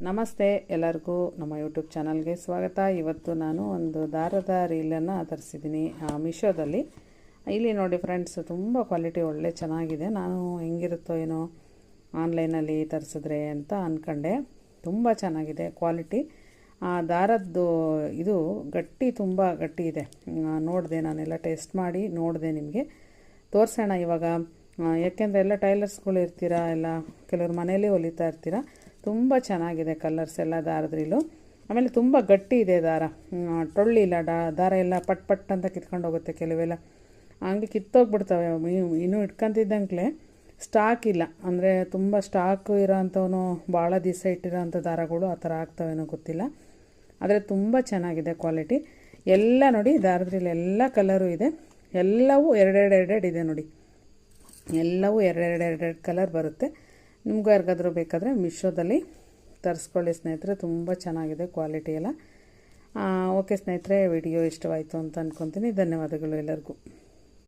ನಮಸ್ತೆ ಎಲ್ಲರಿಗೂ ನಮ್ಮ ಯೂಟ್ಯೂಬ್ ಚಾನಲ್ಗೆ ಸ್ವಾಗತ. ಇವತ್ತು ನಾನು ಒಂದು ದಾರದ ರೀಲನ್ನು ತರಿಸಿದ್ದೀನಿ ಮೀಶೋದಲ್ಲಿ. ಇಲ್ಲಿ ನೋಡಿ ಫ್ರೆಂಡ್ಸ್, ತುಂಬ ಕ್ವಾಲಿಟಿ ಒಳ್ಳೆ ಚೆನ್ನಾಗಿದೆ. ನಾನು ಹೆಂಗಿರುತ್ತೋ ಏನೋ ಆನ್ಲೈನಲ್ಲಿ ತರಿಸಿದ್ರೆ ಅಂತ ಅಂದ್ಕೊಂಡೆ. ತುಂಬ ಚೆನ್ನಾಗಿದೆ ಕ್ವಾಲಿಟಿ. ದಾರದ್ದು ಇದು ಗಟ್ಟಿ, ತುಂಬ ಗಟ್ಟಿ ಇದೆ. ನೋಡಿದೆ, ನಾನೆಲ್ಲ ಟೆಸ್ಟ್ ಮಾಡಿ ನೋಡಿದೆ, ನಿಮಗೆ ತೋರಿಸೋಣ ಇವಾಗ. ಯಾಕೆಂದರೆ ಎಲ್ಲ ಟೈಲರ್ಸ್ಗಳು ಇರ್ತೀರ, ಎಲ್ಲ ಕೆಲವರು ಮನೇಲಿ ಹೊಲಿತಾ ಇರ್ತೀರ. ತುಂಬ ಚೆನ್ನಾಗಿದೆ ಕಲರ್ಸ್ ಎಲ್ಲ ದಾರದ್ರಿಲು. ಆಮೇಲೆ ತುಂಬ ಗಟ್ಟಿ ಇದೆ ದಾರ, ಟೊಳ್ಳಿಲ್ಲ. ದಾರ ಎಲ್ಲ ಪಟ್ ಪಟ್ ಅಂತ ಕಿತ್ಕೊಂಡು ಹೋಗುತ್ತೆ, ಕೆಲವೆಲ್ಲ ಹಂಗೆ ಕಿತ್ತೋಗ್ಬಿಡ್ತವೆ. ಇನ್ನೂ ಇಟ್ಕೊಂತಿದ್ದಂಗೆ ಸ್ಟಾಕ್ ಇಲ್ಲ, ಅಂದರೆ ತುಂಬ ಸ್ಟಾಕು ಇರೋಂಥವನು ಭಾಳ ದಿವಸ ಇಟ್ಟಿರೋಂಥ ದಾರಗಳು ಆ ಥರ ಆಗ್ತವೇನೋ ಗೊತ್ತಿಲ್ಲ. ಆದರೆ ತುಂಬ ಚೆನ್ನಾಗಿದೆ ಕ್ವಾಲಿಟಿ. ಎಲ್ಲ ನೋಡಿ, ದಾರದ್ರಿಲ್ ಎಲ್ಲ ಕಲರು ಇದೆ. ಎಲ್ಲವೂ ಎರಡೆರಡು ಇದೆ ನೋಡಿ, ಎಲ್ಲವೂ ಎರಡೆರಡು ಕಲರ್ ಬರುತ್ತೆ. ನಿಮಗೂ ಯಾರಿಗಾದ್ರೂ ಬೇಕಾದರೆ ಮೀಶೋದಲ್ಲಿ ತರಿಸ್ಕೊಳ್ಳಿ ಸ್ನೇಹಿತರೆ. ತುಂಬ ಚೆನ್ನಾಗಿದೆ ಕ್ವಾಲಿಟಿ ಎಲ್ಲ. ಓಕೆ ಸ್ನೇಹಿತರೆ, ವಿಡಿಯೋ ಇಷ್ಟವಾಯಿತು ಅಂತ ಅಂದ್ಕೊತೀನಿ. ಧನ್ಯವಾದಗಳು ಎಲ್ಲರಿಗೂ.